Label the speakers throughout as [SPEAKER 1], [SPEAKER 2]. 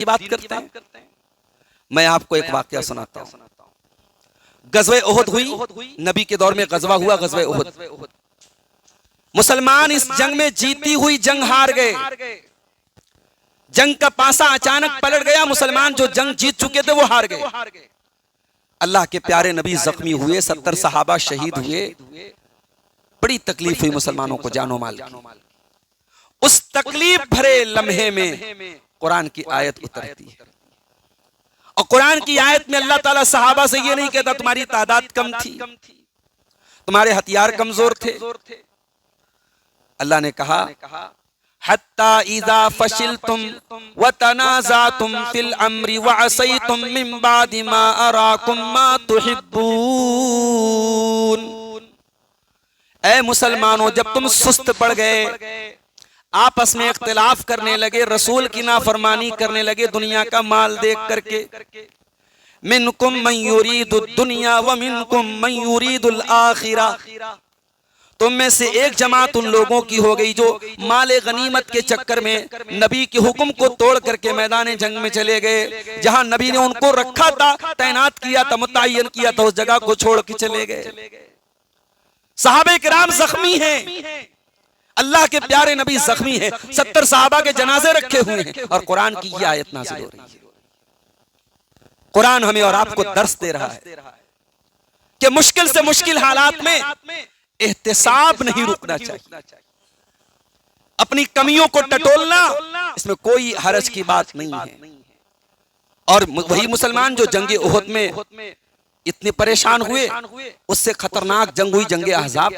[SPEAKER 1] की बात करते हैं। मैं आपको एक वाकया सुनाता हूं। गज़वे उहद हुई, नबी के दौर में गज़वा हुआ, गज़वे उहद। मुसलमान इस जंग में जीती हुई जंग हार गए। जंग का पासा अचानक पलट गया, मुसलमान जो जंग जीत चुके थे वो हार गए। अल्लाह के प्यारे नबी जख्मी हुए, 70 सहाबा शहीद हुए। बड़ी तकलीफ हुई मुसलमानों को जानो माल की। उस तकलीफ भरे लम्हे में कुरान की आयत उतरती है। और कुरान की आयत में अल्लाह ताला सहाबा से ये नहीं कहता तुम्हारी तादाद कम थी, तुम्हारे हथियार कमजोर थे। अल्लाह ने कहा हत्ता इज़ा फशिलतुम व तनाज़अतुम फिल अम्रि व असैतुम मिन बादि मा अराकुम मा तुहिब्बून। ऐ मुसलमानों, जब तुम सुस्त पड़ गए, आपस में इख्तिलाफ करने लगे, रसूल की नाफरमानी करने लगे दुनिया का माल देख करके, मिनकुम मन युरीदुद दुनिया व मिनकुम मन युरीदुल आखिरा, तुम में से एक जमात उन लोगों की हो गई जो माले गनीमत के चक्कर में नबी के हुक्म को तोड़ करके मैदान जंग में चले गए। जहां नबी ने उनको रखा था, तैनात किया था, मुतय्यन किया था, उस जगह को छोड़ के चले गए। सहाबे किराम जख्मी हैं, अल्लाह के प्यारे नबी जख्मी हैं, 70 सहाबा के जनाजे रखे हुए हैं और कुरान की ये आयत नाज़िल हो रही है। कुरान हमें और आपको दर्स दे रहा है कि मुश्किल से मुश्किल हालात में एहतिसाब नहीं रुकना चाहिए। अपनी कमियों को टटोलना, इसमें कोई हरज की बात नहीं है। और वही मुसलमान जो जंगे उहद में इतने परेशान हुए, उससे खतरनाक जंग हुई जंगे अहज़ाब।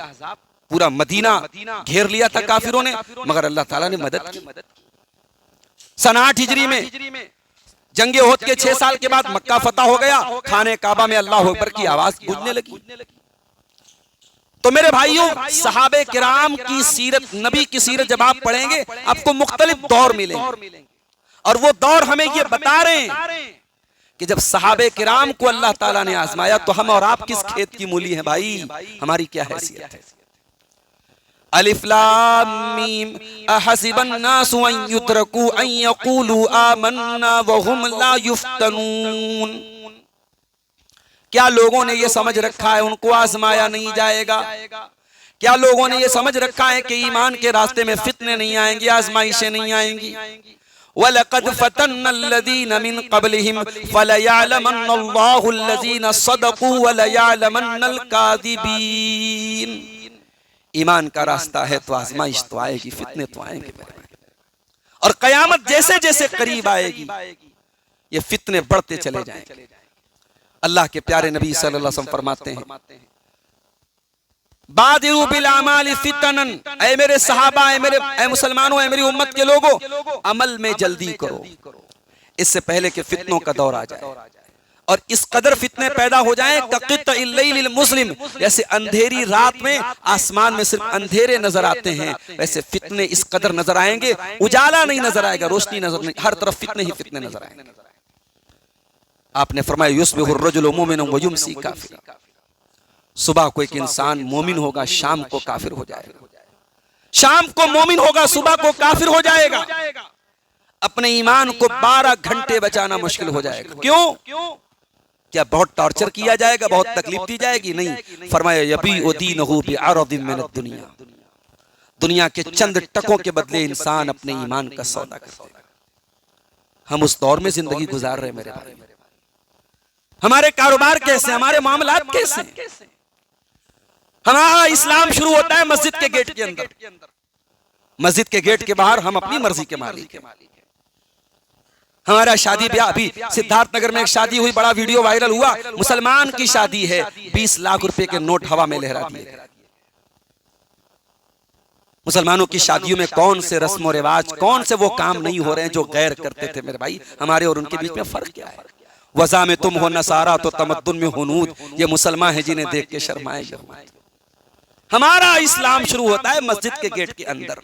[SPEAKER 1] पूरा मदीना घेर लिया था काफिरों ने, मगर अल्लाह ताला ने मदद की। सन 8 हिजरी में जंगे उहद के 6 साल के बाद मक्का फतह हो गया। खाने काबा में अल्लाह अकबर की आवाज गूंजने लगी। तो मेरे भाइयों, सहाबे किराम की सीरत, नबी की सीरत जब आप पढ़ेंगे, आपको मुख्तलिफ दौर मिलेंगे। और वो दौर हमें ये बता रहे हैं कि जब सहाबे किराम को अल्लाह ताला ने आजमाया, तो हम और आप किस खेत की मूली हैं भाई? हमारी क्या हैसियत है? अलिफ लाम मीम अहसिबन नासु अन युत्रकू अन यकूलू आमन्ना व हुम ला युफ्तनून। क्या लोगों ने ये समझ रखा है उनको आजमाया नहीं जाएगा? क्या लोगों ने ये समझ रखा है कि ईमान के रास्ते में फितने नहीं आएंगे, आजमाइशें नहीं आएंगी? वलक़द फ़तन्नल्लज़ीना मिन क़ब्लिहिम फ़लयअलमन्नल्लाहुल्लज़ीना सदक़ू वलयअलमन्नल काज़िबीन। ईमान का रास्ता है तो आजमाइश तो आएगी, फितने तो आएंगे। और क़यामत जैसे जैसे करीब आएगी, ये फितने बढ़ते चले जाएंगे। अल्लाह के प्यारे नबी सल्लल्लाहु अलैहि वसल्लम फरमाते हैं, बादिरु बिल आमालि फितनन, ऐ मेरे सहाबा, ऐ मुसलमानों, ऐ मेरी उम्मत के लोगों, अमल में जल्दी करो, इससे पहले कि फितनों का दौर आ जाए। और इस कदर फितने पैदा हो जाएं कक़ित्तिल लैलिल मुज़लिम, जैसे अंधेरी रात में आसमान में सिर्फ अंधेरे नजर आते हैं, वैसे फितने इस कदर नजर आएंगे, उजाला नहीं नजर आएगा, रोशनी नजर नहीं, हर तरफ फितने ही फितने नजर आएंगे। आपने फरमाया युस्बिहुर रजुलु मुमिनन व युमसी काफिरा, सुबह को एक इंसान मोमिन होगा, शाम को काफिर हो जाएगा। शाम को मोमिन होगा, सुबह को काफिर हो जाएगा। अपने ईमान को 12 घंटे बचाना मुश्किल हो जाएगा। क्यों? क्या बहुत टॉर्चर किया जाएगा, बहुत तकलीफ दी जाएगी? नहीं। फरमाया यबीउ दीनहु बिअरदिन मिनद दुनिया, दुनिया के चंद टकों के बदले इंसान अपने ईमान का सौदा करता है। हम उस दौर में जिंदगी गुजार रहे हैं मेरे भाई। हमारे कारोबार कैसे, हमारे मामलात कैसे? हमारा इस्लाम शुरू होता है मस्जिद के गेट के अंदर। मस्जिद के गेट के बाहर हम अपनी मर्जी के मालिक हैं। हमारा शादी ब्याह, अभी सिद्धार्थ नगर में एक शादी हुई, बड़ा वीडियो वायरल हुआ, मुसलमान की शादी है, 20 लाख रुपए के नोट हवा में लहरा दिए। मुसलमानों की शादियों में कौन से रस्म और रिवाज, कौन से वो काम नहीं हो रहे हैं जो गैर करते थे? मेरे भाई, हमारे और उनके बीच में फर्क क्या है? वज़ा में तुम हो नसारा तो तमद्दुन में हुनूद, ये मुसलमान है जिन्हें देख के शर्माएंगे। हमारा इस्लाम शुरू होता है मस्जिद के गेट के अंदर।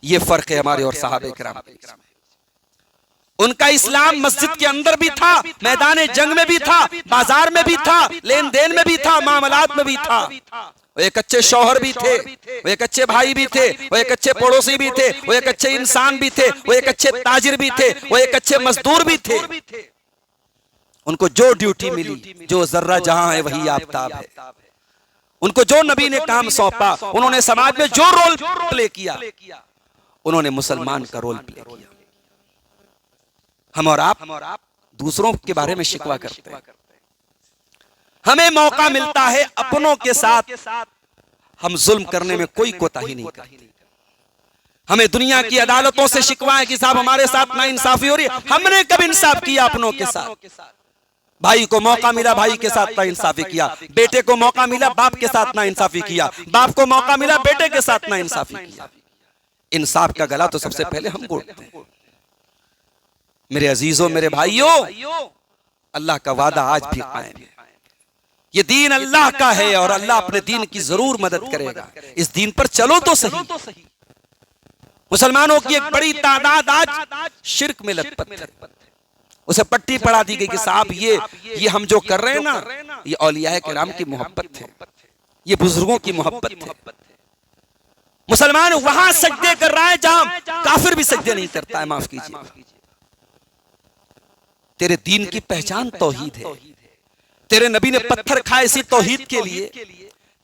[SPEAKER 1] ये फर्क है हमारे और सहाबे किराम। उनका इस्लाम मस्जिद के अंदर भी था, मैदान जंग में भी था, बाजार में भी था, लेन देन में भी था, मामलात में भी था। वो एक अच्छे शौहर भी थे, वो एक अच्छे भाई भी थे, वो एक अच्छे पड़ोसी भी थे, वो एक अच्छे इंसान भी थे, वो एक अच्छे ताजिर भी थे, वो एक अच्छे मजदूर भी थे। उनको जो ड्यूटी मिली, जो जर्रा जहां है वही आफताब है, उनको जो नबी ने काम सौंपा, उन्होंने समाज में जो रोल प्ले किया, उन्होंने मुसलमान का रोल प्ले किया। हम और आप दूसरों के बारे में शिकवा करते हैं। हमें मौका मिलता है अपनों के साथ हम जुल्म करने में कोई कोताही नहीं करते। हमें दुनिया की अदालतों से शिकवा है कि साहब हमारे साथ नाइंसाफी हो रही है। हमने कब इंसाफ किया अपनों के साथ? भाई को मौका मिला भाई के साथ नाइंसाफी किया, बेटे को मौका मिला बाप के साथ नाइंसाफी किया, बाप को मौका मिला बेटे के साथ नाइंसाफी किया। इंसाफ का गला तो सबसे पहले हम घोटते हैं। मेरे अजीजों, मेरे भाइयों, अल्लाह का वादा आज भी कायम है। ये दीन अल्लाह का है और अल्लाह अपने दीन की जरूर मदद करेगा। इस दीन पर चलो तो सही। मुसलमानों की एक बड़ी तादाद आज शिर्क में लथपथ है। उसे पट्टी पढ़ा दी गई कि साहब ये हम जो कर रहे हैं ना, ये औलिया किराम की मोहब्बत है, ये बुजुर्गों की मोहब्बत है। मुसलमान वहां सजदे कर रहा है जहां काफिर भी सजदे नहीं करता है। माफ कीजिए, तेरे दीन की पहचान तौहीद है। तेरे नबी ने पत्थर खाए इसी तौहीद के लिए।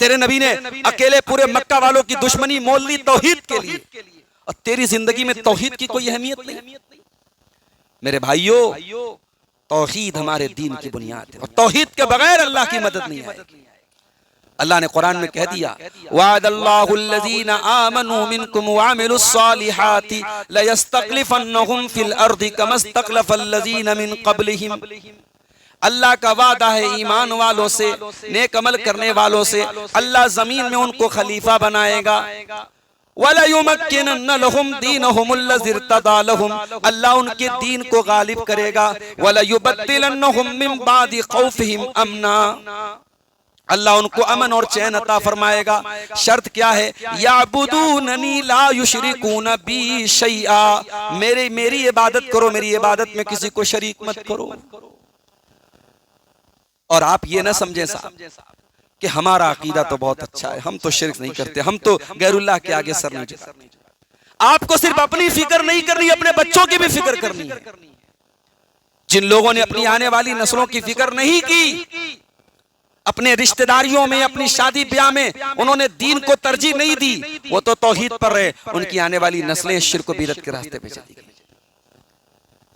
[SPEAKER 1] तेरे नबी ने अकेले पूरे मक्का वालों की दुश्मनी मोल ली तौहीद के लिए, और तेरी जिंदगी में तौहीद की कोई अहमियत नहीं। मेरे भाइयों, तौहीद हमारे दीन की बुनियाद है और तौहीद के बगैर अल्लाह की मदद नहीं आएगी। अल्लाह ने कुरान में कह दिया, वादल्लाहुल्लज़ीना आमनू मिनकुम वअमिलुस्सालिहाति लयस्तक्लिफन्नहुम फिल अर्दि कमस्तक्लफल्लज़ीना मिन क़ब्लिहिम। अल्लाह का वादा है ईमान वालों से, नेक अमल करने वालों से, अल्लाह जमीन में उनको खलीफा बनाएगा। वलयुमक्किनन्न लहुम दीनहुमुल्लज़ी इर्तदा लहुम, अल्लाह उनके दीन को गालिब करेगा। वलयुबद्दिलन्नहुम मिन बादि खौफिहिम अमना, अल्लाह उनको अमन और चैन अता फरमाएगा। शर्त क्या है? याबुदूननी ला युशरिकून बी शैआ, मेरी इबादत करो, मेरी इबादत में किसी को शरीक मत करो। और आप ये ना समझें साहब कि हमारा अकीदा तो बहुत अच्छा है, हम तो शिर्क नहीं करते, हम तो गैरुल्लाह के आगे सर नहीं झुकाते। आपको सिर्फ अपनी फिक्र नहीं करनी, अपने बच्चों की भी फिक्र करनी है। जिन लोगों ने अपनी आने वाली नस्लों की फिक्र नहीं की, अपने रिश्तेदारियों में, अपनी शादी ब्याह में उन्होंने दीन को तरजीह नहीं दी, वो तो तौहीद पर रहे। उनकी आने वाली नस्लें शिर्क व बिदअत के रास्ते पे चली गई।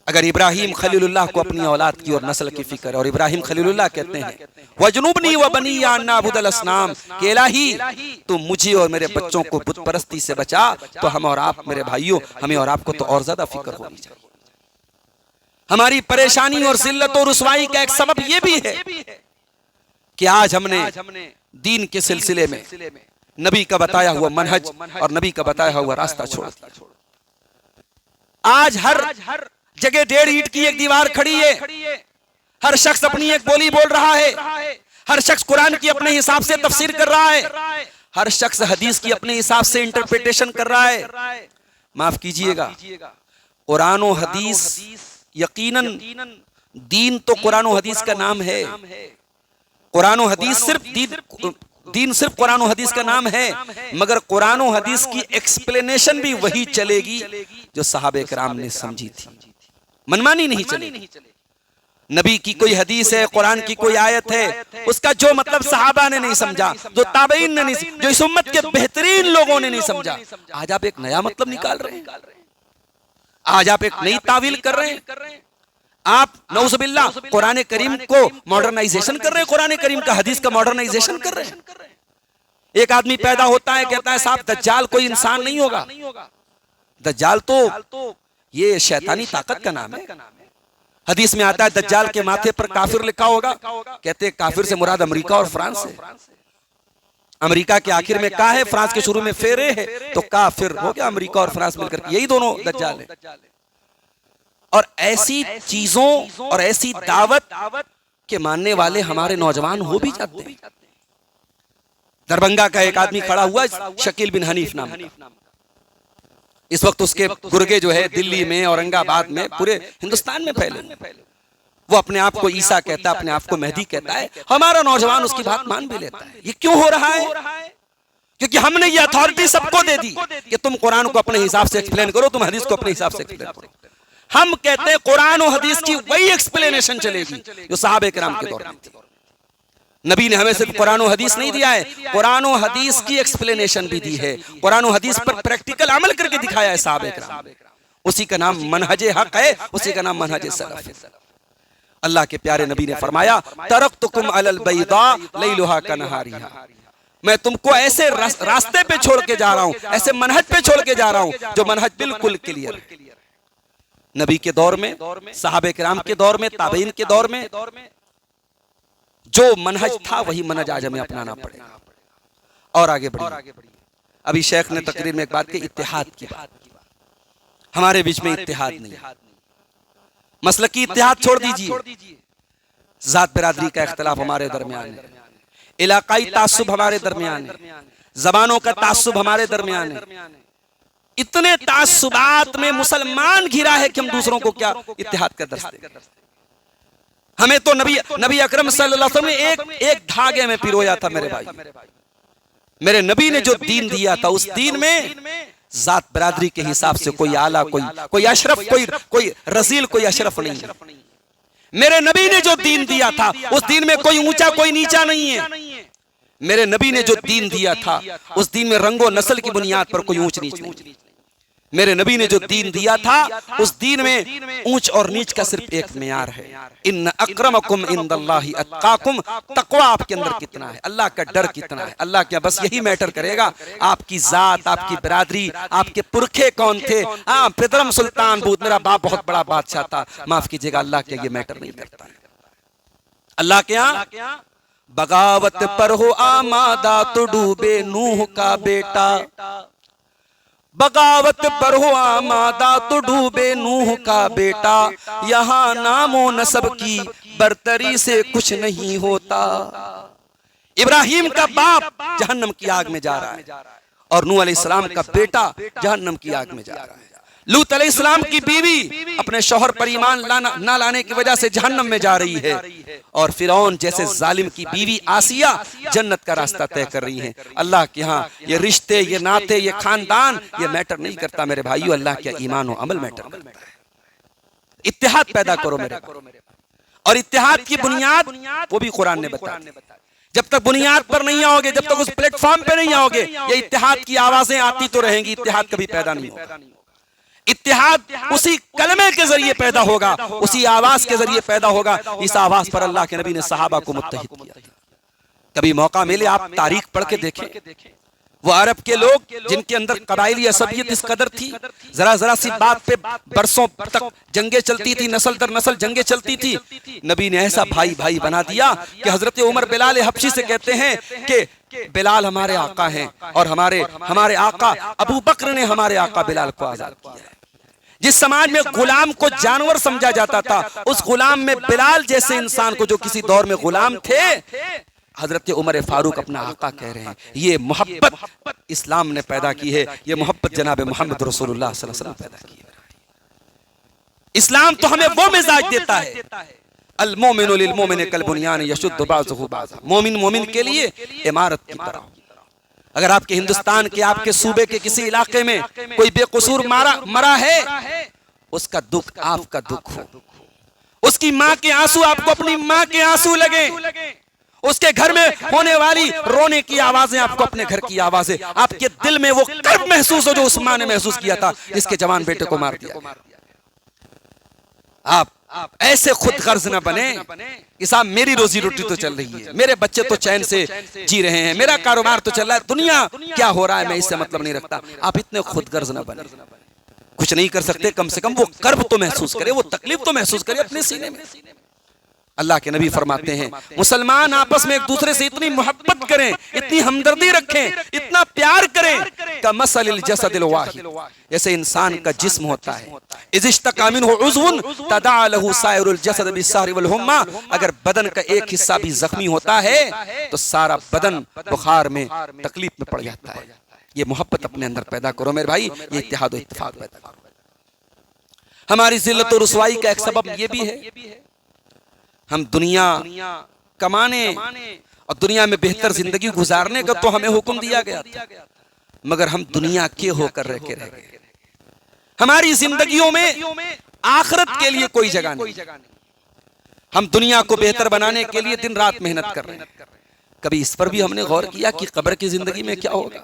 [SPEAKER 1] अगर इब्राहिम खलीलुल्लाह को अपनी औलाद की और नस्ल की फिक्र, और इब्राहिम खलीलुल्लाह कहते हैं वजनुबनी व बनिया अन नअबुदल असनाम, कि इलाही तू मुझे और मेरे बच्चों को बुत परस्ती से बचा, तो हम और आप, मेरे भाइयों, हमें और आपको तो और ज्यादा फिक्र होनी चाहिए। हमारी परेशानी और जिल्लत और रुसवाई का एक सबब यह भी है कि आज हमने दीन के सिलसिले में नबी का बताया हुआ मनहज और नबी का बताया हुआ रास्ता छोड़ दिया। आज हर जगह 1.5 ईंट की एक दीवार खड़ी है, हर शख्स अपनी एक बोली बोल रहा है, हर शख्स कुरान की अपने हिसाब से तफसीर कर रहा है, हर शख्स हदीस की अपने हिसाब से इंटरप्रिटेशन कर रहा है। माफ कीजिएगा, कुरान और हदीस, यकीनन दीन तो कुरान और हदीस का नाम है। कुरान और हदीस सिर्फ दीन सिर्फ कुरान और हदीस का नाम है, मगर कुरान और हदीस की एक्सप्लेनेशन भी वही चलेगी जो सहाबे किराम ने समझी थी। मनमानी नहीं चलेगी। नबी की कोई हदीस है, कुरान की कोई आयत है, उसका जो मतलब सहाबा ने नहीं समझा, जो ताबईन ने नहीं, जो इस उम्मत के बेहतरीन लोगों ने नहीं समझा, आज आप एक नया मतलब निकाल रहे हैं, आज आप एक नई तावील कर रहे हैं। आप नऊज़ुबिल्लाह कुरान करीम को मॉडर्नाइजेशन कर रहे हैं, कुरान करीम का हदीस का मॉडर्नाइजेशन कर रहे हैं। एक आदमी पैदा होता है, कहता है साहब दज्जाल कोई इंसान नहीं होगा, दज्जाल तो ये शैतानी ताकत का नाम है। हदीस में आता है दज्जाल के माथे पर काफिर लिखा होगा, कहते हैं काफिर से मुराद अमेरिका और फ्रांस है। अमेरिका के आखिर में का है, फ्रांस के शुरू में फेरे है, तो काफिर हो गया अमेरिका और फ्रांस मिलकर, यही दोनों दज्जाल है। और ऐसी चीजों और ऐसी दावत के मानने वाले हमारे नौजवान हो भी जाते हैं। दरभंगा का एक आदमी खड़ा हुआ, शकील बिन हनीफ नाम का, इस वक्त उसके गुर्गे जो है दिल्ली में, औरंगाबाद में, पूरे हिंदुस्तान में फैले। वो अपने आप को ईसा कहता है, अपने आप को मेहदी कहता है। हमारा नौजवान उसकी बात मान भी लेता है। ये क्यों हो रहा है? क्योंकि हमने ये अथॉरिटी सबको दे दी कि तुम कुरान को अपने हिसाब से एक्सप्लेन करो, तुम हदीस को अपने हिसाब से एक्सप्लेन करो। हम कहते हैं कुरान और हदीस की वही एक्सप्लेनेशन चलेगी जो सहाबे किराम के दौर में थी। नबी ने हमें सिर्फ कुरान और हदीस नहीं दिया है, कुरान और हदीस की एक्सप्लेनेशन भी दी है। कुरान और हदीस पर प्रैक्टिकल अमल करके दिखाया है सहाबे किराम। उसी का नाम मनहजे हक है, उसी का नाम मनहजे सलफ है। अल्लाह के प्यारे नबी ने फरमाया, तरक्तुकुम अलल बैदा लैलुहा कनहारिहा, मैं तुमको ऐसे रास्ते पे छोड़ के जा रहा हूं, ऐसे मनहज पे छोड़ के जा रहा हूं जो मनहज बिल्कुल क्लियर है। नबी के दौर में, सहाबे किराम के दौर में, ताबईन के दौर में जो मनहज था वही मनहज आज हमें अपनाना पड़ेगा। और आगे बढ़िए। अभी शेख ने तकरीर में एक बात की, इत्तेहाद की बात। हमारे बीच में इत्तेहाद नहीं, मसलकी इत्तेहाद छोड़ दीजिए, जात बिरादरी का इख्तिलाफ हमारे दरमियान है, इलाकाई तासुब हमारे दरमियान है, जबानों का तासुब हमारे दरमियान है। इतने तासुबात में मुसलमान घिरा है कि हम दूसरों को क्या इत्तेहाद का दर्स दें। हमें तो नबी अकरम सल्लल्लाहु अलैहि वसल्लम ने एक धागे में पिरोया था। मेरे भाई, मेरे नबी ने जो दीन दिया था, उस दीन में जात बिरादरी के हिसाब से कोई आला, कोई अशरफ, कोई रजील, कोई अशरफ नहीं है। मेरे नबी ने जो दीन दिया था, उस दीन में कोई ऊंचा, कोई नीचा नहीं है। मेरे नबी ने जो दीन दिया था, उस दीन में रंगो नस्ल की बुनियाद पर कोई ऊंच नीच नहीं। मेरे नबी ने जो दीन दिया था, उस दीन में ऊंच और नीच का सिर्फ एक मियार है। इन्न अक्रमकुम इंदल्लाहि अत्काकुम, तकवा आपके अंदर कितना है, अल्लाह का डर कितना है। अल्लाह क्या बस यही मैटर करेगा, आपकी जात, आपकी बिरादरी, आपके पुरखे कौन थे। हाँ, पितरम सुल्तान बूत, मेरा बाप बहुत बड़ा बादशाह था, माफ कीजिएगा, अल्लाह के ये मैटर नहीं करता। अल्लाह के यहाँ बगावत पर हो आमादा तो डूबे नूह का बेटा, बगावत पर हो आमादा तो डूबे नूह का बेटा, यहाँ नामो नसब की बरतरी से कुछ नहीं होता। इब्राहिम का बाप जहन्नम की आग में जा रहा है और नूह अलैहिस्सलाम का बेटा जहन्नम की आग में जा रहा है। लूत अलैहिस्सलाम की बीवी अपने शौहर पर ईमान ना लाने की वजह से जहन्नम में जा रही है, और फिरौन जैसे जालिम की बीवी आसिया जन्नत का रास्ता तय कर रही है। अल्लाह के यहाँ ये रिश्ते, ये नाते, ये खानदान, ये मैटर नहीं करता मेरे भाइयों। अल्लाह के ईमान और अमल मैटर करता है। इत्तेहाद पैदा करो मेरे, और इत्तेहाद की बुनियाद वो भी कुरान ने बताया। जब तक बुनियाद पर नहीं आओगे, जब तक उस प्लेटफॉर्म पे नहीं आओगे, ये इत्तेहाद की आवाजें आती तो रहेंगी, इत्तेहाद कभी पैदा नहीं होगा। इत्तेहाद उसी कलमे के जरिए पैदा होगा, उसी आवाज के जरिए पैदा होगा। इस आवाज पर अल्लाह के नबी ने सहाबा को मुत्तहिद किया। कभी मौका मिले आप तारीख पढ़ के देखें, वो अरब के लोग जिनके अंदर कबाइली असबियत इस कदर थी, जरा सी बात पे बरसों तक जंगे चलती थी, नस्ल दर नस्ल जंगे चलती थी। नबी ने ऐसा भाई भाई बना दिया कि हजरत उमर बिलाल हबशी से कहते हैं कि बिलाल हमारे आका हैं, और हमारे आका अबू बकर ने हमारे आका बिलाल को आजाद किया है। जिस समाज में गुलाम को जानवर समझा जाता था, उस गुलाम में बिलाल जैसे इंसान को, जो किसी दौर में गुलाम थे, हजरत उमर फारूक अपना आका कह रहे हैं। ये मोहब्बत इस्लाम ने पैदा की है, ये मोहब्बत जनाब मोहम्मद रसूलुल्लाह सल्लल्लाहु अलैहि वसल्लम पैदा की है। इस्लाम तो हमें वो मिजाज देता है, अल मोमिनु लिल मोमिन कल बुनियान यशुद्दु बाज़ुहु बाज़ा, मोमिन मोमिन के लिए इमारत की तरह। अगर आपके हिंदुस्तान के, आपके सूबे के किसी इलाके में कोई बेकसूर मरा है, उसका दुख आपका दुख हो, उसकी माँ के आंसू आपको अपनी माँ के आंसू लगे, उसके घर में होने वाली रोने की आवाजें आपको अपने घर की आवाजें, आपके दिल में वो कर्ब महसूस हो जो उस माँ ने महसूस किया था जिसके जवान बेटे को मार दिया। आप ऐसे खुद गर्ज न बने कि साहब मेरी रोजी रोटी तो चल रही है, मेरे बच्चे तो चैन से जी रहे हैं, मेरा कारोबार तो चल रहा है, दुनिया क्या हो रहा है मैं इससे मतलब नहीं रखता। आप इतने खुद गर्ज न बने। कुछ नहीं कर सकते, कम से कम वो कर्ब तो महसूस करे, वो तकलीफ तो महसूस करे अपने सीने में। अल्लाह के नबी फरमाते हैं, मुसलमान आपस में एक दूसरे से इतनी मोहब्बत करें, इतनी हमदर्दी रखें, इतना प्यार करें, कमसलिल जसदिल वाहिद, जैसे इंसान का जिस्म होता है, इज़िश्तका मिन्हु उज़्वुन तदा लहु साइरुल जसद बिस्सहरि वल हुम्मा, अगर बदन का एक हिस्सा भी जख्मी होता है तो सारा बदन बुखार में, तकलीफ में पड़ जाता है। ये मोहब्बत अपने अंदर पैदा करो मेरे भाई, ये इत्तेहाद और इत्तेफाक पैदा करो। हमारी जिल्लत और रुसवाई का एक सबब ये भी है, हम दुनिया कमाने और दुनिया में बेहतर जिंदगी गुजारने का तो हमें हुक्म दिया गया था, मगर हम दुनिया के होकर रह गए। हमारी जिंदगियों में आखिरत के लिए कोई जगह नहीं। हम दुनिया को बेहतर बनाने के लिए दिन रात मेहनत कर रहे हैं। कभी इस पर भी हमने गौर किया कि कब्र की जिंदगी में क्या होगा?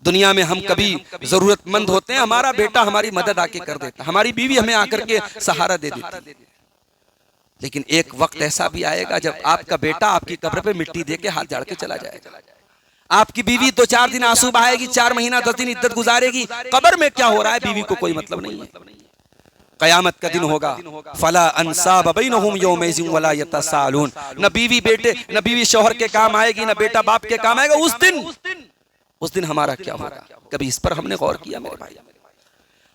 [SPEAKER 1] दुनिया में हम कभी जरूरतमंद होते हैं, हमारा बेटा हमारी मदद आके कर देता, हमारी बीवी हमें आकर के सहारा दे देती, लेकिन एक वक्त ऐसा भी आएगा जब आपका बेटा आपकी कब्र पे मिट्टी दे के हाथ झाड़ के चला जाएगा। आपकी बीवी 2-4 दिन आंसू बहाएगी, 4 महीना 10 दिन इद्दत गुजारेगी, कब्र में क्या हो रहा है बीवी को कोई मतलब नहीं है। कयामत का दिन होगा, फला अंसाब बैनहुम यौमइज़िन वला यतसाअलून, न बीवी बेटे, न बीवी शौहर के काम आएगी, न बेटा बाप के काम आएगा। उस दिन हमारा क्या होगा? कभी इस पर हमने गौर किया मेरे भाई?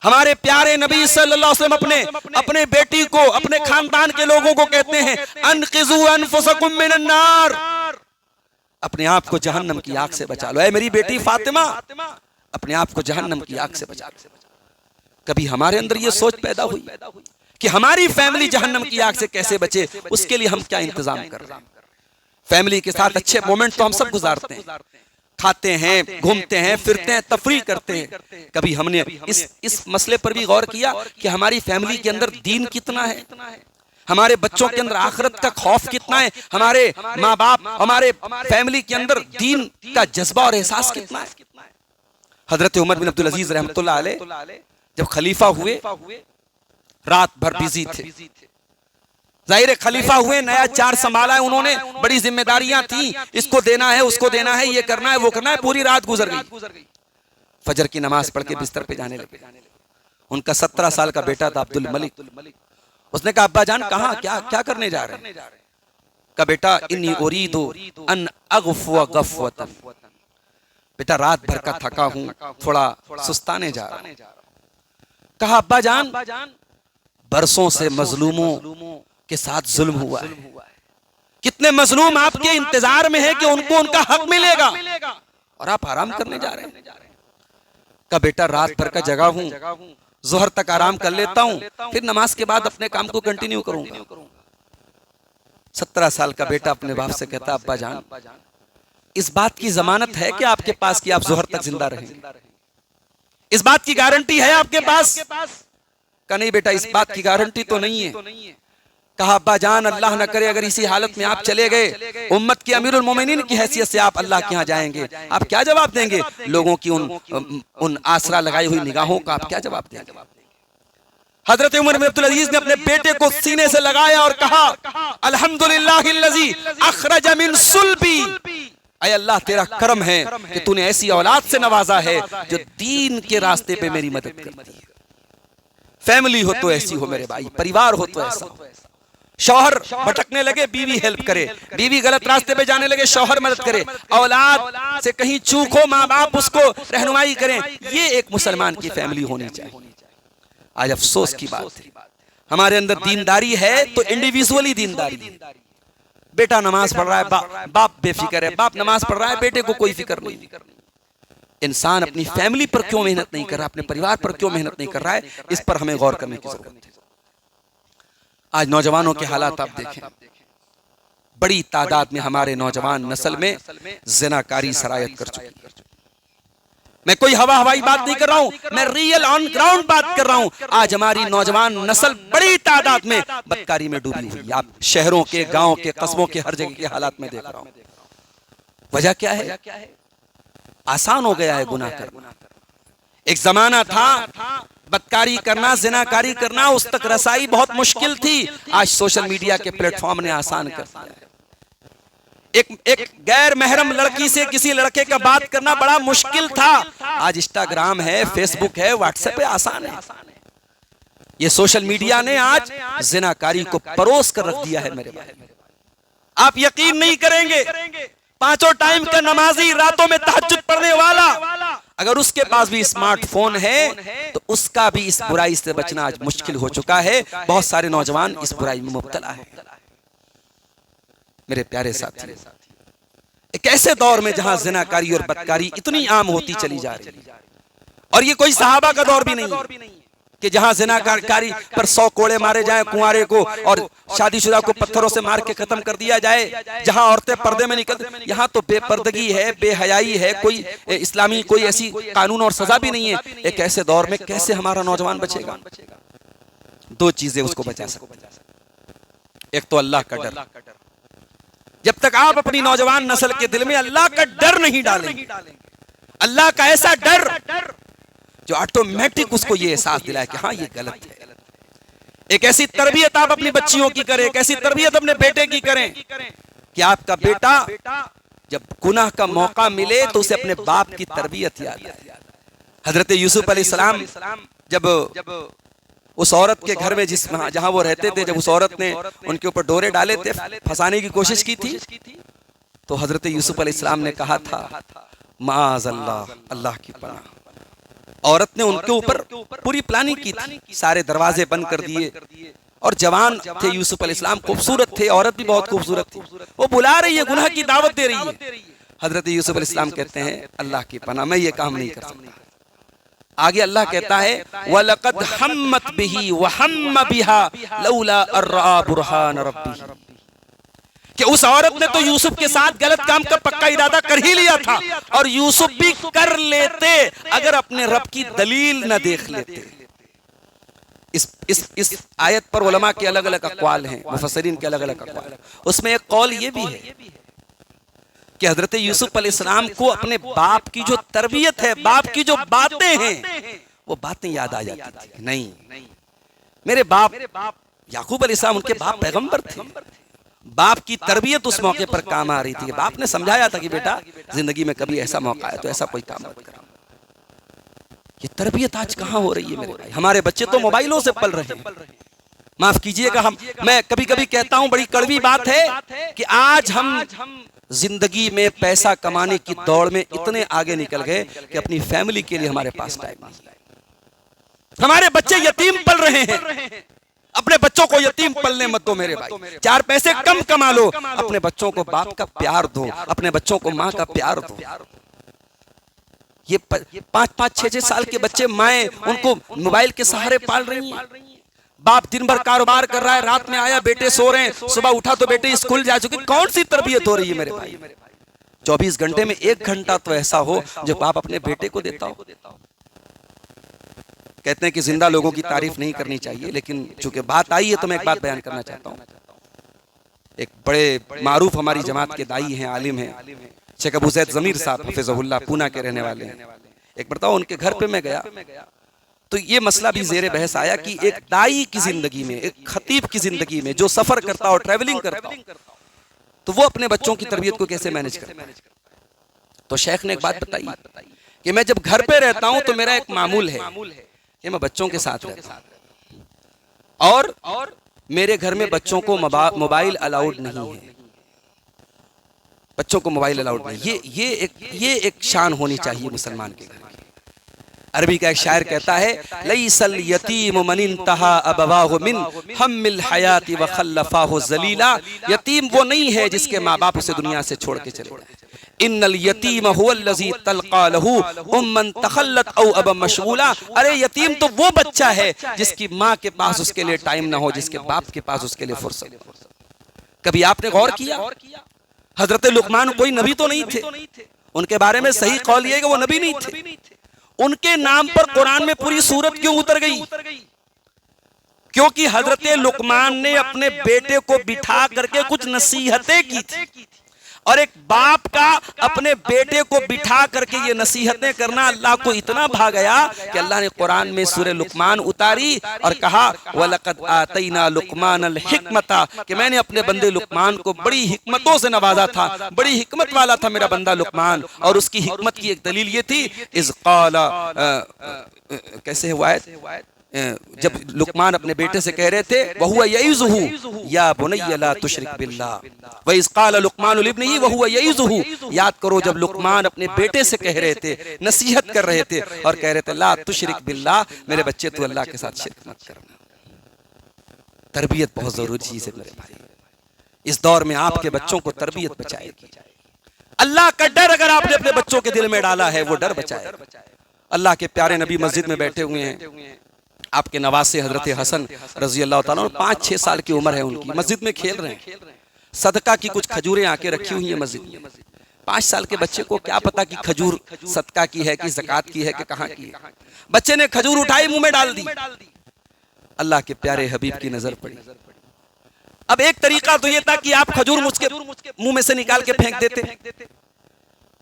[SPEAKER 1] हमारे प्यारे नबी सल्लल्लाहु अलैहि वसल्लम अपने बेटी को, अपने खानदान के लोगों को कहते हैं, अनक़िज़ू अनफ़ुसकुम मिनन नार, अपने आप को जहन्नम की आग से बचा लो। ऐ मेरी बेटी फातिमा, अपने आप को जहन्नम की आग से बचा लो। कभी हमारे अंदर ये सोच पैदा हुई कि हमारी फैमिली जहन्नम की आग से कैसे बचे? उसके लिए हम क्या इंतजाम कर रहे हैं? फैमिली के साथ अच्छे मोमेंट तो हम सब गुजारते हैं, खाते हैं, घूमते हैं, फिरते हैं, तफरीह करते हैं। कभी हमने इस मसले पर भी गौर किया कि हमारी फैमिली के अंदर दीन कितना है, हमारे बच्चों के अंदर आखिरत का खौफ कितना है, हमारे माँ बाप, हमारे फैमिली के अंदर दीन का जज्बा और एहसास कितना है? हजरत उमर बिन अब्दुल अजीज रहमतुल्लाह अलैह जब खलीफा हुए, रात भर बिजी थे। जाहिर है खलीफा हुए, नया चार्ज संभाला है उन्होंने, बड़ी जिम्मेदारियां थी, इसको देना है, उसको देना है, ये करना है, वो करना है। पूरी रात गुजर गई, फजर की नमाज पढ़ के बिस्तर पे जाने लगे। उनका 17 साल का बेटा था अब्दुल मलिक। उसने कहा, अब्बा जान कहाँ, क्या करने जा रहे हैं? का बेटा इन्नी उरीदु अन अगफ़ुव गफ़वतन, बेटा रात भर का थका हूं, थोड़ा सुस्ताने जा रहा हूं। कहा, अब्बा जान बरसों से मजलूमों के साथ जुल्म हुआ है, कितने मजलूम आपके इंतजार में है कि उनको उनका हक मिलेगा और आप आराम करने जा रहे हैं। का बेटा रात भर का जगा हूं, जोहर तक आराम कर लेता हूं, फिर नमाज के बाद अपने काम को कंटिन्यू करूंगा। 17 साल का बेटा अपने बाप से कहता, अब्बा जान इस बात की जमानत है कि आपके पास कि आप जोहर तक जिंदा रहेंगे? इस बात की गारंटी है आपके पास? का नहीं बेटा, इस बात की गारंटी तो नहीं है। कहा, अब्बा जान अल्लाह न करे अगर इसी हालत में आप चले गए, उम्मत के अमीरुल मोमिनीन की हैसियत से आप अल्लाह के यहाँ जाएंगे, आप क्या जवाब देंगे? लोगों की उन आसरा लगाई हुई निगाहों का आप क्या जवाब देंगे? हजरत उमर बिन अब्दुल अजीज ने अपने बेटे को सीने से लगाया और कहा, अल्हम्दुलिल्लाहिल्लज़ी अखरज मिन सुल्बी, ऐ अल्लाह तेरा करम है कि तूने ऐसी औलाद से नवाजा है जो दीन के रास्ते पे मेरी मदद करती है। फैमिली हो तो ऐसी हो मेरे भाई, परिवार हो तो ऐसा हो। शौहर भटकने लगे, बीवी हेल्प करे, बीवी गलत रास्ते पे जाने लगे, शौहर मदद करे, औलाद से कहीं चूक हो, माँ बाप उसको रहनुमाई करें। ये एक मुसलमान की फैमिली होनी चाहिए। आज अफसोस की बात है, हमारे अंदर दीनदारी है तो इंडिविजुअली दीनदारी है। बेटा नमाज पढ़ रहा है, बाप बेफिक्र है, बाप नमाज पढ़ रहा है, बेटे को कोई फिक्र नहीं। इंसान अपनी फैमिली पर क्यों मेहनत नहीं कर रहा, अपने परिवार पर क्यों मेहनत नहीं कर रहा है, इस पर हमें गौर करने की जरूरत है। आज नौजवानों के हालात आप देखें, बड़ी तादाद में हमारे नौजवान नस्ल में ज़िनाकारी सरायत कर चुकी है। मैं कोई हवाई बात नहीं कर रहा हूं, मैं रियल ऑन ग्राउंड बात कर रहा हूं। आज हमारी नौजवान नस्ल बड़ी तादाद में बदकारी में डूबी हुई। आप शहरों के, गांव के, कस्बों के हर जगह के हालात में देख रहा हूं। वजह क्या है? आसान हो गया है गुनाह करना। एक जमाना था बदकारी करना, जिनाकारी करना, उस तक रसाई बहुत मुश्किल थी। आज सोशल मीडिया के प्लेटफॉर्म ने आसान कर दिया है। एक गैर महरम लड़की से किसी लड़के का बात करना बड़ा मुश्किल था, आज इंस्टाग्राम है, फेसबुक है, व्हाट्सएप है, आसान है। ये सोशल मीडिया ने आज जिनाकारी को परोस कर रख दिया है मेरे भाई। आप यकीन नहीं करेंगे, 5 टाइम का नमाजी, रातों में तहज्जुद पढ़ने वाला, अगर उसके पास भी स्मार्टफोन है तो उसका भी इस बुराई से बचना आज मुश्किल हो चुका है। बहुत सारे नौजवान इस बुराई में मुब्तला है। मेरे प्यारे साथी, एक ऐसे दौर में जहां जिनाकारी और बदकारी इतनी आम होती चली जा रही है, और ये कोई सहाबा का दौर भी नहीं है कि जहां जिनाकारी पर 100 कोड़े मारे जाएं कुंवारे को और शादीशुदा को पत्थरों से मार के खत्म कर दिया जाए, जहां औरतें पर्दे में निकल, यहाँ तो बेपर्दगी है, बेहयाई है, कोई इस्लामी कोई ऐसी कानून और सजा भी नहीं है। एक ऐसे दौर में कैसे हमारा नौजवान बचेगा? दो चीजें उसको बचा सकती, एक तो अल्लाह का डर। जब तक आप अपनी नौजवान नस्ल के दिल में अल्लाह का डर नहीं डालेंगे, अल्लाह का ऐसा डर जो ऑटोमेटिक उसको ये एहसास दिलाए कि हाँ ये गलत है, एक ऐसी तरबियत आप अपनी बच्चियों की करें, एक ऐसी तरबियत अपने बेटे की करें कि आपका बेटा जब गुनाह का मौका मिले तो उसे अपने बाप की तरबियत याद आए। हजरत यूसुफ अलैहिस्सलाम जब उस औरत के घर में जहां वो रहते थे, जब उस औरत ने उनके ऊपर डोरे डाले थे, फंसाने की कोशिश की थी, तो हजरत यूसुफ अलैहिस्सलाम ने कहा था माज़ अल्लाह, अल्लाह की पनाह। औरत ने उनके ऊपर पूरी प्लानिंग की थी, सारे दरवाजे बंद कर दिए, और जवान थे यूसुफ अलैहिस्सलाम, खूबसूरत थे, औरत भी बहुत खूबसूरत थी, वो बुला रही है, गुनाह की दावत दे रही है। हजरत यूसुफ अलैहिस्सलाम कहते हैं अल्लाह की पनाह, मैं ये काम नहीं कर सकता। आगे अल्लाह कहता है वलक़द हम्मत बिही व हम्म बिहा लौला अर्रा बुरहान रब्बी, कि उस औरत ने तो यूसुफ के साथ गलत काम का पक्का इरादा कर ही लिया था, और यूसुफ भी कर लेते अगर अपने रब की दलील न देख लेते। इस आयत पर उलमा के अलग अलग अक़वाल हैं, मुफस्सिरीन के अलग अलग अक़वाल हैं। उसमें एक कौल ये भी है कि हजरत यूसुफ अलैहिस्सलाम को अपने बाप की जो तरबियत है, बाप की जो बातें हैं, वो बातें याद आ जाती थी। नहीं, मेरे बाप याकूब अलैहिस्सलाम, उनके बाप पैगंबर थे, बाप की तरबियत उस मौके पर काम आ रही थी। बाप ने समझाया था कि बेटा जिंदगी में कभी ऐसा मौका है तो ऐसा कोई काम मत करना। ये तरबियत आज कहाँ हो रही है मेरे भाई? हमारे बच्चे तो मोबाइलों से पल रहे हैं। माफ कीजिएगा, मैं कभी कभी कहता हूं, बड़ी कड़वी बात है कि आज हम जिंदगी में पैसा कमाने की दौड़ में इतने आगे निकल गए कि अपनी फैमिली के लिए हमारे पास टाइम नहीं। हमारे बच्चे यतीम पल रहे हैं। अपने बच्चों को यतीम पलने मत दो मेरे भाई। 4 पैसे कम कमा लो, अपने बच्चों को बाप का प्यार दो, अपने बच्चों को माँ का प्यार दो। ये 5-5, 6-6 साल के बच्चे माएं उनको मोबाइल के सहारे पाल रही हैं। बाप दिन भर कारोबार कर रहा है, रात में आया, बेटे सो रहे हैं, सुबह उठा तो बेटे स्कूल जा चुके। कौन सी तरबियत हो रही है मेरे भाई? 24 घंटे में 1 घंटा तो ऐसा हो जो बाप अपने बेटे को देता हो। कहते हैं कि जिंदा लोगों की तारीफ नहीं करनी चाहिए, लेकिन चूंकि बात आई है तो मैं एक बात बयान करना चाहता हूँ। एक बड़े मारूफ हमारी जमात के दाई हैं, आलिम हैं, शेख अबू ज़ैद ज़मीर साहब हफ़िज़हुल्लाह, पूना के रहने वाले हैं। एक बताओ, उनके घर पे मैं गया तो ये मसला भी ज़ेरे बहस आया कि एक दाई की जिंदगी में, एक खतीब की जिंदगी में जो सफर करता हो, ट्रैवलिंग करता हो, तो वो अपने बच्चों की तरबियत को कैसे मैनेज करता है। तो शेख ने एक बात बताई कि मैं जब घर पे रहता हूं तो मेरा एक मामूल है कि मैं बच्चों के साथ रहता हूं, और मेरे घर में बच्चों को मोबाइल अलाउड नहीं है। बच्चों को मोबाइल अलाउड नहीं। ये एक शान होनी चाहिए मुसलमान के घर। अरबी का एक शायर कहता है लैसल यतीम मन इंतहा अबवाहु मिन हम्मिल हयाती व खल्लफाहु ज़लीला। यतीम वो नहीं है जिसके माँ बाप उसे दुनिया से छोड़ के चले गए। इन्नल यतीम हुवल्लज़ी तल्क़ा लहू उम्मन तखल्लत औ अब मशगूला। अरे यतीम तो वो बच्चा है जिसकी माँ के पास उसके लिए टाइम ना हो, जिसके बाप के पास उसके लिए फुर्सत। कभी आपने गौर किया, हजरत लुकमान कोई नबी तो नहीं थे, उनके बारे में सही कौल ये कि वो नबी नहीं थे। उनके नाम पर कुरान में पूरी सूरत क्यों उतर गई? क्योंकि हजरत लुकमान ने अपने बेटे को बिठा करके कुछ नसीहतें की थी, और एक बाप का अपने बेटे को बिठा करके ये नसीहतें करना अल्लाह को इतना भा गया कि अल्लाह ने कुरान में सूरह लुकमान उतारी और कहा वलक़द आतैना लुकमानल हिकमता, कि मैंने अपने बंदे लुकमान को बड़ी हिकमतों से नवाजा था, बड़ी हिकमत वाला था मेरा बंदा लुकमान। और उसकी हिकमत की एक दलील ये थी, इज़ क़ाला, कैसे हुआ है, जब लुकमान अपने बेटे से कह रहे थे वहुवा यईज़ुहु या बुनय्या ला तुशरिक बिल्लाह व इज़ क़ाला लुकमान लिब्निही वहुवा यईज़ुहु। याद करो जब लुकमान अपने बेटे से कह रहे थे, नसीहत कर रहे थे और कह रहे थे ला तुशरिक बिल्लाह, मेरे बच्चे तू अल्लाह के साथ शिरक मत करना। तरबियत बहुत जरूरी चीज है मेरे भाई। इस दौर में आपके बच्चों को तरबियत बचाएगी। अल्लाह का डर अगर आपने अपने बच्चों के दिल में डाला है, वो डर बचाए। अल्लाह के प्यारे नबी मस्जिद में बैठे हुए हैं, आपके नवासे हजरत हसन रजी अल्लाह ताला, 5-6 साल की उम्र है उनकी, मस्जिद में खेल रहे हैं, सदका की कुछ खजूरें आके रखी हुई है मस्जिद में। 5 साल के बच्चे को क्या पता कि खजूर सदका की है कि ज़कात की है कि कहाँ की है। बच्चे ने खजूर उठाई, मुंह में डाल दी। अल्लाह के प्यारे हबीब की नजर पड़ी। अब एक तरीका तो ये था कि आप खजूर मुझके मुंह में से निकाल के फेंक देते,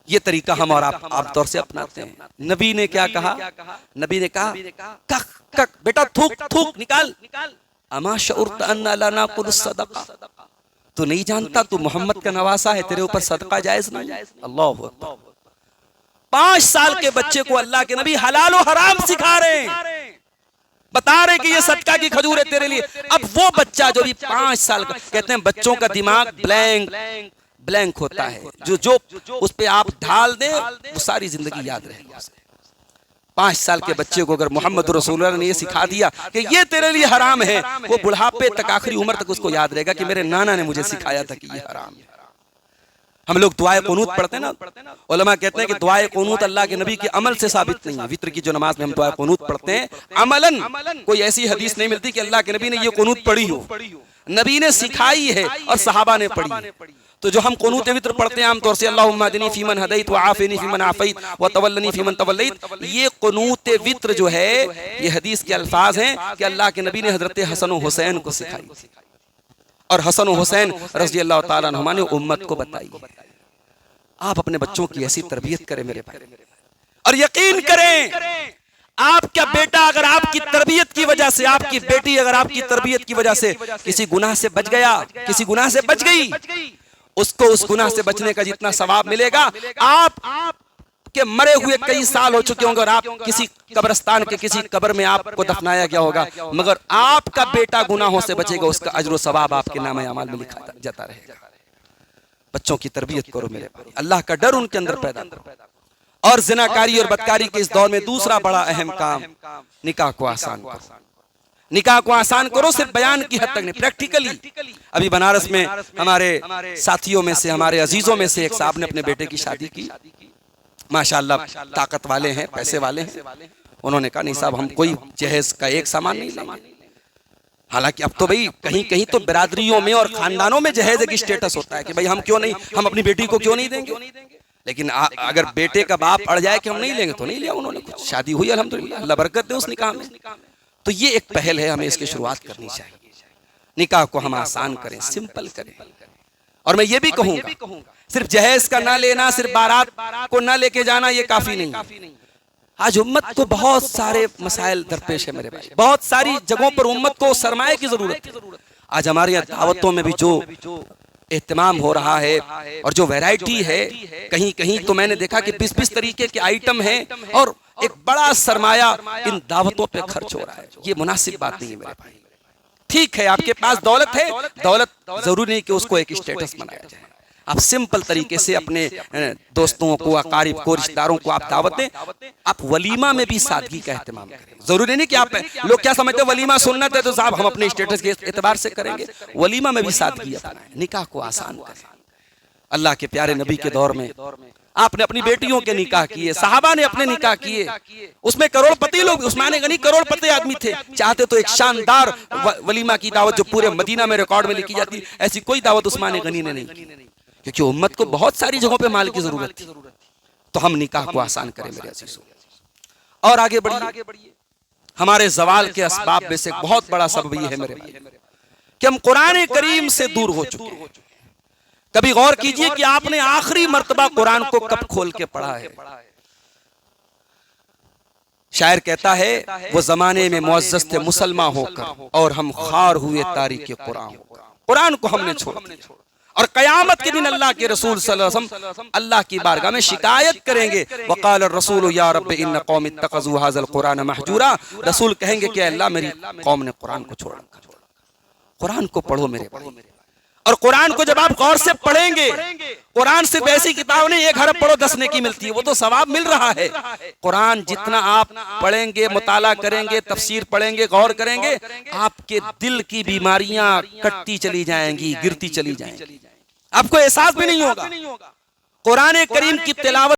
[SPEAKER 1] ये तरीका हम और आप आमतौर से अपनाते हैं। नबी ने क्या कहा? नबी ने कहा कक कक, बेटा थूक थूक निकाल। अमा शउरत अन्ना ला नाकुल सदका, तू नहीं जानता तू मोहम्मद का नवासा है, तेरे ऊपर सदका जायज नहीं। अल्लाह अकबर। 5 साल के बच्चे को अल्लाह के नबी हलाल और हराम सिखा रहे हैं, बता रहे कि ये सदका की खजूर है तेरे लिए। अब वो बच्चा जो भी 5 साल का, कहते हैं बच्चों का दिमाग ब्लैंक होता है, जो उस पे आप ढाल दे वो सारी जिंदगी याद रहेगी। 5 साल के बच्चे को अगर मोहम्मद रसूलुल्लाह ने ये सिखा दिया कि ये तेरे लिए हराम है, वो बुढ़ापे तक, आखिरी उम्र तक उसको याद रहेगा कि मेरे नाना ने मुझे सिखाया था कि ये हराम है। हम लोग दुआए कुनूत पढ़ते हैं ना, उलमा कहते हैं कि दुआए कुनूत अल्लाह के नबी के अमल से साबित नहीं है। वित्र की जो नमाज में हम दुआए कुनूत पढ़ते हैं, अमलन कोई ऐसी हदीस नहीं मिलती कि अल्लाह के नबी ने ये कुनूत पढ़ी हो। नबी ने सिखाई है और सहाबा ने पढ़ी। तो जो हम कुनूत वित्र पढ़ते हैं आमतौर से, अल्लाहुम्मा हदनी फीमन हदैत व आफिनी फीमन आफैत व तवल्लनी फीमन तवल्लैत, ये कुनूत वित्र जो है ये हदीस के अल्फाज हैं कि अल्लाह के नबी ने हजरत हसन और हुसैन को सिखाई, और हसन और हुसैन रज़ी अल्लाह ताला अन्हुमा ने उम्मत को बताई। आप अपने बच्चों की ऐसी तरबियत करें मेरे भाई, और यकीन करें आपका बेटा अगर आपकी तरबियत की वजह से, आपकी बेटी अगर आपकी तरबियत की वजह से किसी गुनाह से बच गया, किसी गुनाह से बच गई, उसको उस गुनाह से बचने का जितना सवाब मिलेगा, आप के मरे हुए कई साल हो चुके होंगे और आप किसी कब्रिस्तान के किसी कब्र में आपको दफनाया गया होगा, मगर आपका बेटा गुनाहों से बचेगा, उसका अजर सवाब आपके नामे अमाल में लिखा जाता रहेगा। बच्चों की तरबियत करो मेरे भाई, अल्लाह का डर उनके अंदर पैदा करो। और जिनाकारी और बदकारी के इस दौर में दूसरा बड़ा अहम काम, निकाह को आसान करो। निकाह को आसान करो, सिर्फ बयान की हद तक नहीं, प्रैक्टिकली। अभी बनारस में हमारे साथियों में से, हमारे अजीजों में से एक साहब ने अपने बेटे की शादी की, माशाअल्लाह ताकत वाले हैं, पैसे वाले हैं। उन्होंने कहा नहीं साहब, हम कोई जहेज का एक सामान नहीं लेंगे। हालांकि अब तो भाई कहीं कहीं तो बिरादरियों में और खानदानों में जहेज एक स्टेटस होता है कि भाई हम क्यों नहीं, हम अपनी बेटी को क्यों नहीं देंगे। लेकिन अगर बेटे का बाप अड़ जाए कि हम नहीं लेंगे तो नहीं लिया उन्होंने, कुछ शादी हुई अल्हम्दुलिल्लाह, अल्लाह बरकत दे उस निकाह में। तो ये एक पहल है, हमें इसकी शुरुआत करनी चाहिए। निकाह को हम आसान करें, सिंपल करें। और मैं ये भी कहूंगा सिर्फ जहेज का ना लेना, सिर्फ बारात को ना लेके जाना ये काफी नहीं। आज उम्मत को बहुत सारे मसाइल दरपेश है मेरे भाई, बहुत सारी जगहों पर उम्मत को सरमाए की जरूरत है। आज हमारे यहाँ दावतों में भी जो एहतमाम हो रहा है और जो वैरायटी है, कहीं कहीं तो मैंने देखा कि 20-20 तरीके के आइटम हैं और एक बड़ा सरमाया इन दावतों पे खर्च हो रहा है। ये मुनासिब बात नहीं है मेरे भाई। ठीक है, आपके पास दौलत है, दौलत जरूरी नहीं कि उसको एक स्टेटस बनाया जाए। आप सिंपल तरीके से अपने दोस्तों को, अकारिब को, रिश्तेदारों को आप दावत दें। आप वलीमा में भी सादगी का एहतमाम करें। जरूरी नहीं कि आप, लोग क्या समझते हैं वलीमा सुन्नत है तो साहब हम अपने स्टेटस के एतबार से करेंगे। वलीमा में भी सादगी अपनाएं, निकाह को आसान करें। अल्लाह के प्यारे नबी के दौर में आपने अपनी बेटियों के निकाह किए, सहाबा ने अपने निकाह किए, उसमें करोड़पति लोग, उस्मान गनी करोड़पति आदमी थे, चाहते तो एक शानदार वलीमा की दावत जो पूरे मदीना में रिकॉर्ड में लिखी जाती, ऐसी कोई दावत उस्मान गनी ने नहीं की, क्योंकि उम्मत को बहुत सारी जगहों पे माल की जरूरत थी। तो हम निकाह को आसान करें मेरे अजीजों। और आगे बढ़िए, हमारे जवाल के असबाब में से बहुत बड़ा सबब ये है मेरे भाई कि हम कुरान करीम से दूर हो चुके हैं। कभी गौर कीजिए कि आपने आखिरी मर्तबा कुरान को कब खोल के पढ़ा है। शायर कहता है वो जमाने में मुअज़्ज़ज़ थे मुसलमान होकर और हम खार हुए तारीके कुरान होकर। कुरान को हमने छोड़ दिया और कयामत के दिन अल्लाह के रसूल सल्लल्लाहु अलैहि वसल्लम अल्लाह की बारगाह में शिकायत करेंगे। वक़ाल रसूल या रब्बि इन्न कौमी इत्तख़ज़ू हाज़ल कुरान महजूरा। रसूल कहेंगे कि अल्लाह मेरी कौम ने कुरान को छोड़ रखा। कुरान को पढ़ो मेरे भाई, और कुरान को जब आप गौर से पढ़ेंगे, कुरान सिर्फ ऐसी किताब नहीं 1 हरफ पढ़ो 10 नेकी मिलती है, वो तो सवाब मिल रहा है। कुरान जितना आप पढ़ेंगे, मुताला करेंगे, तफसीर पढ़ेंगे, गौर करेंगे, आपके दिल की बीमारियां कटती चली जाएंगी, गिरती चली जाएंगी, आपको एहसास भी नहीं होगा। कुरान करीम की तिलावत